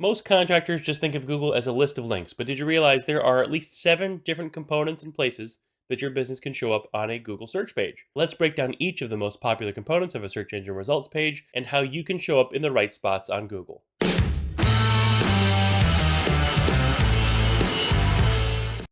Most contractors just think of Google as a list of links, but did you realize there are at least 7 different components and places that your business can show up on a Google search page? Let's break down each of the most popular components of a search engine results page and how you can show up in the right spots on Google.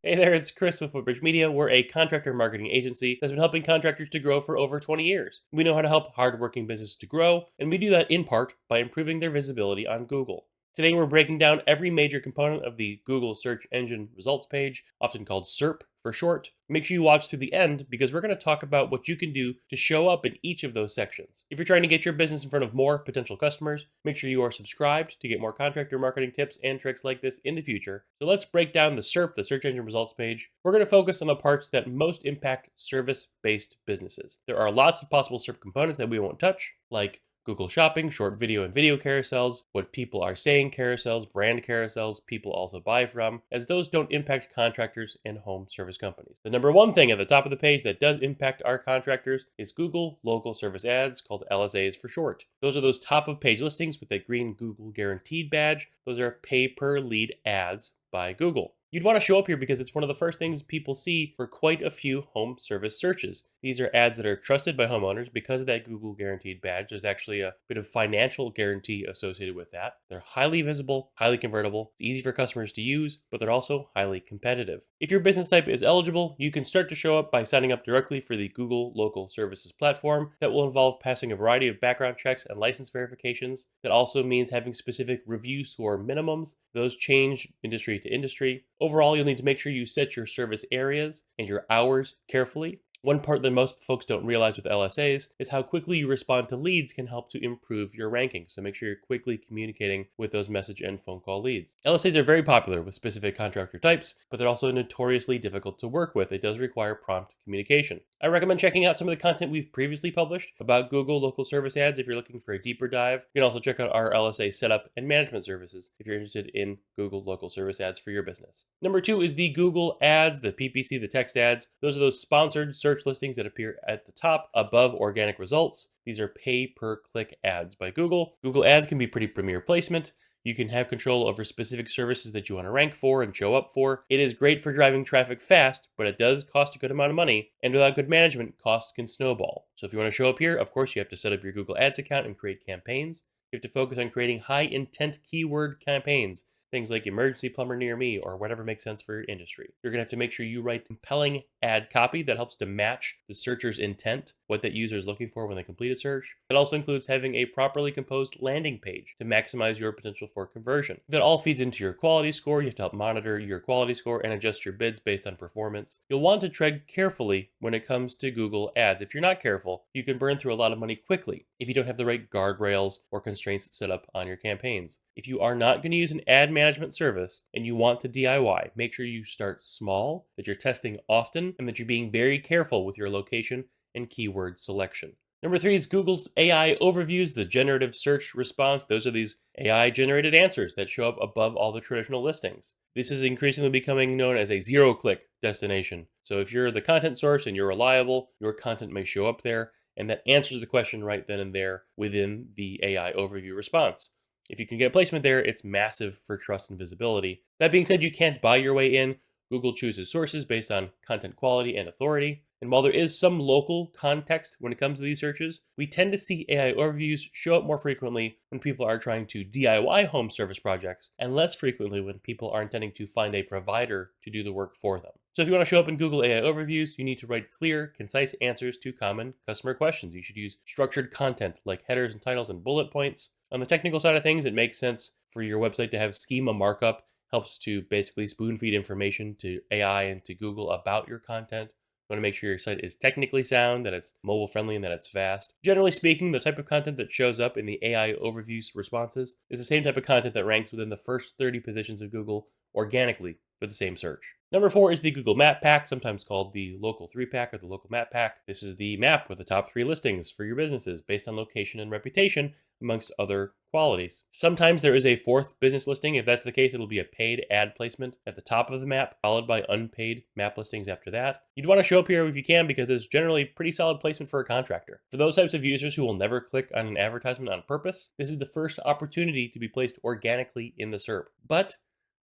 Hey there, it's Chris with Footbridge Media. We're a contractor marketing agency that's been helping contractors to grow for over 20 years. We know how to help hardworking businesses to grow, and we do that in part by improving their visibility on Google. Today, we're breaking down every major component of the Google search engine results page, often called SERP for short. Make sure you watch through the end because we're going to talk about what you can do to show up in each of those sections. If you're trying to get your business in front of more potential customers, make sure you are subscribed to get more contractor marketing tips and tricks like this in the future. So let's break down the SERP, the search engine results page. We're going to focus on the parts that most impact service-based businesses. There are lots of possible SERP components that we won't touch, like Google Shopping, short video and video carousels, what people are saying carousels, brand carousels people also buy from, as those don't impact contractors and home service companies. The number one thing at the top of the page that does impact our contractors is Google Local Service Ads, called LSAs for short. Those are those top of page listings with a green Google Guaranteed badge. Those are pay per lead ads by Google. You'd want to show up here because it's one of the first things people see for quite a few home service searches. These are ads that are trusted by homeowners because of that Google Guaranteed badge. There's actually a bit of financial guarantee associated with that. They're highly visible, highly convertible. It's easy for customers to use, but they're also highly competitive. If your business type is eligible, you can start to show up by signing up directly for the Google Local Services platform. That will involve passing a variety of background checks and license verifications. That also means having specific review score minimums. Those change industry to industry. Overall, you'll need to make sure you set your service areas and your hours carefully. One part that most folks don't realize with LSAs is how quickly you respond to leads can help to improve your ranking. So make sure you're quickly communicating with those message and phone call leads. LSAs are very popular with specific contractor types, but they're also notoriously difficult to work with. It does require prompt communication. I recommend checking out some of the content we've previously published about Google Local Service Ads if you're looking for a deeper dive. You can also check out our LSA setup and management services if you're interested in Google Local Service Ads for your business. Number 2 is the Google Ads, the PPC, the text ads. Those are those sponsored search listings that appear at the top above organic results. These are pay per click ads by Google. Google Ads can be pretty premier placement. You can have control over specific services that you want to rank for and show up for. It is great for driving traffic fast, but it does cost a good amount of money, and without good management, costs can snowball. So if you want to show up here, of course, you have to set up your Google Ads account and create campaigns. You have to focus on creating high intent keyword campaigns. Things like emergency plumber near me or whatever makes sense for your industry. You're going to have to make sure you write compelling ad copy that helps to match the searcher's intent, what that user is looking for when they complete a search. It also includes having a properly composed landing page to maximize your potential for conversion. That all feeds into your quality score. You have to help monitor your quality score and adjust your bids based on performance. You'll want to tread carefully when it comes to Google Ads. If you're not careful, you can burn through a lot of money quickly if you don't have the right guardrails or constraints set up on your campaigns. If you are not going to use an ad management service and you want to DIY, make sure you start small, that you're testing often, and that you're being very careful with your location and keyword selection. Number 3 is Google's AI overviews, the generative search response. Those are these AI generated answers that show up above all the traditional listings. This is increasingly becoming known as a zero-click destination. So if you're the content source and you're reliable, your content may show up there, and that answers the question right then and there within the AI overview response. If you can get placement there, it's massive for trust and visibility. That being said, you can't buy your way in. Google chooses sources based on content quality and authority. And while there is some local context when it comes to these searches, we tend to see AI overviews show up more frequently when people are trying to DIY home service projects, and less frequently when people are intending to find a provider to do the work for them. So if you want to show up in Google AI overviews, you need to write clear, concise answers to common customer questions. You should use structured content like headers and titles and bullet points. On the technical side of things, it makes sense for your website to have schema markup. Helps to basically spoon feed information to AI and to Google about your content. You want to make sure your site is technically sound, that it's mobile friendly, and that it's fast. Generally speaking, the type of content that shows up in the AI overviews responses is the same type of content that ranks within the first 30 positions of Google organically for the same search. Number 4 is the Google Map Pack, sometimes called the Local 3 Pack or the Local Map Pack. This is the map with the top 3 listings for your businesses based on location and reputation, amongst other qualities. Sometimes there is a fourth business listing. If that's the case, it'll be a paid ad placement at the top of the map, followed by unpaid map listings after that. You'd want to show up here if you can because it's generally pretty solid placement for a contractor. For those types of users who will never click on an advertisement on purpose, this is the first opportunity to be placed organically in the SERP. But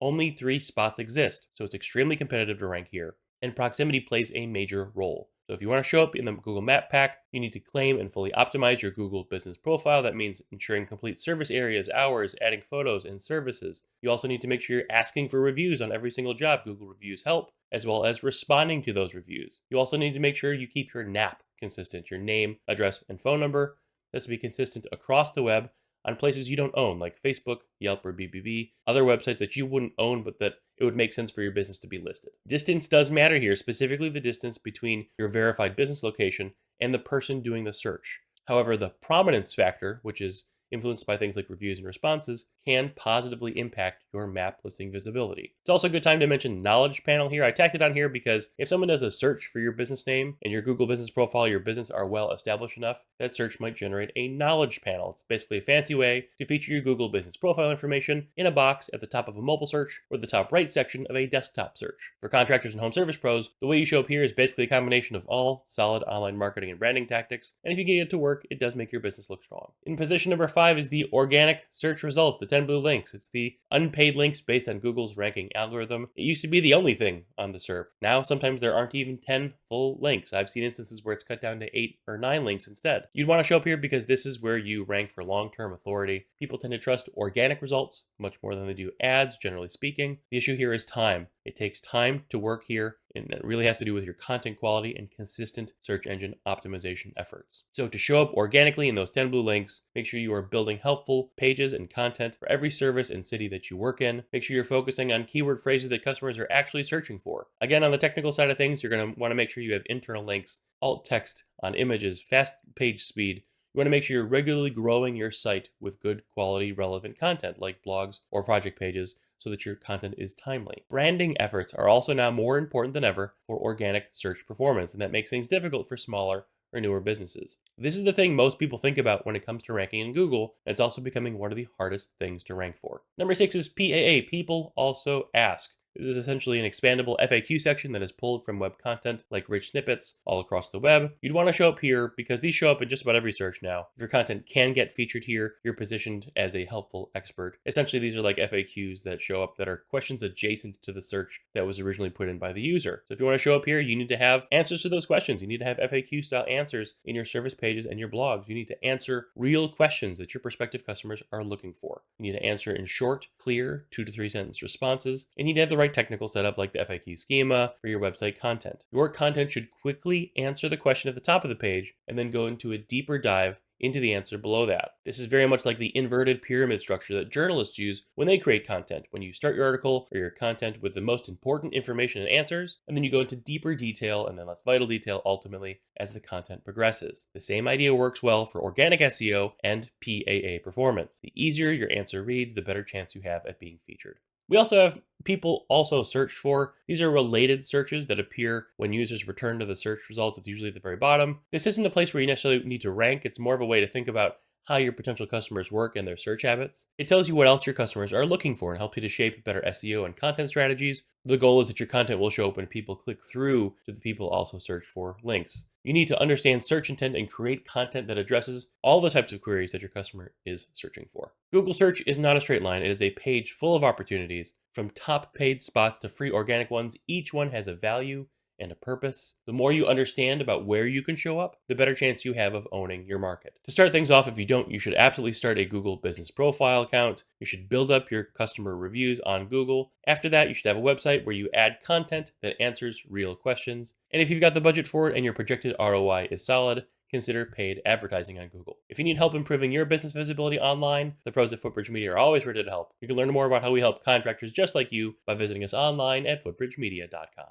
only 3 spots exist, so it's extremely competitive to rank here, and proximity plays a major role. So if you want to show up in the Google Map Pack, you need to claim and fully optimize your Google business profile. That means ensuring complete service areas, hours, adding photos and services. You also need to make sure you're asking for reviews on every single job. Google reviews help, as well as responding to those reviews. You also need to make sure you keep your NAP consistent, your name, address, and phone number. This will be consistent across the web on places you don't own, like Facebook, Yelp, or BBB, other websites that you wouldn't own but that it would make sense for your business to be listed. Distance does matter here, specifically the distance between your verified business location and the person doing the search. However, the prominence factor, which is influenced by things like reviews and responses, can positively impact your map listing visibility. It's also a good time to mention knowledge panel here. I tacked it on here because if someone does a search for your business name and your Google business profile, your business are well established enough, that search might generate a knowledge panel. It's basically a fancy way to feature your Google business profile information in a box at the top of a mobile search or the top right section of a desktop search. For contractors and home service pros, the way you show up here is basically a combination of all solid online marketing and branding tactics, and if you get it to work, it does make your business look strong. In position number 5 is the organic search results, the 10 blue links. It's the unpaid links based on Google's ranking algorithm. It used to be the only thing on the SERP. Now, sometimes there aren't even 10 full links. I've seen instances where it's cut down to 8 or 9 links instead. You'd want to show up here because this is where you rank for long-term authority. People tend to trust organic results much more than they do ads, generally speaking. The issue here is time. It takes time to work here, and it really has to do with your content quality and consistent search engine optimization efforts. So to show up organically in those 10 blue links, make sure you are building helpful pages and content for every service and city that you work in. Make sure you're focusing on keyword phrases that customers are actually searching for. Again, on the technical side of things, you're going to want to make sure you have internal links, alt text on images, fast page speed. You want to make sure you're regularly growing your site with good quality relevant content like blogs or project pages, so that your content is timely. Branding efforts are also now more important than ever for organic search performance, and that makes things difficult for smaller or newer businesses. This is the thing most people think about when it comes to ranking in Google, and it's also becoming one of the hardest things to rank for. Number 6 is PAA, People Also Ask. This is essentially an expandable FAQ section that is pulled from web content like rich snippets all across the web. You'd want to show up here because these show up in just about every search now. If your content can get featured here, you're positioned as a helpful expert. Essentially, these are like FAQs that show up that are questions adjacent to the search that was originally put in by the user. So if you want to show up here, you need to have answers to those questions. You need to have FAQ style answers in your service pages and your blogs. You need to answer real questions that your prospective customers are looking for. You need to answer in short, clear, 2 to 3 sentence responses, and you need to have the right technical setup like the FAQ schema for your website content. Your content should quickly answer the question at the top of the page and then go into a deeper dive into the answer below that. This is very much like the inverted pyramid structure that journalists use when they create content. When you start your article or your content with the most important information and answers, and then you go into deeper detail and then less vital detail ultimately as the content progresses. The same idea works well for organic SEO and PAA performance. The easier your answer reads, the better chance you have at being featured. We also have people also search for. These are related searches that appear when users return to the search results. It's usually at the very bottom. This isn't a place where you necessarily need to rank. It's more of a way to think about how your potential customers work and their search habits. It tells you what else your customers are looking for and helps you to shape better SEO and content strategies. The goal is that your content will show up when people click through to the people also search for links. You need to understand search intent and create content that addresses all the types of queries that your customer is searching for. Google search is not a straight line. It is a page full of opportunities. From top paid spots to free organic ones, each one has a value and a purpose. The more you understand about where you can show up, the better chance you have of owning your market. To start things off, if you don't, you should absolutely start a Google business profile account. You should build up your customer reviews on Google. After that, you should have a website where you add content that answers real questions. And if you've got the budget for it and your projected ROI is solid, consider paid advertising on Google. If you need help improving your business visibility online, the pros at Footbridge Media are always ready to help. You can learn more about how we help contractors just like you by visiting us online at footbridgemedia.com.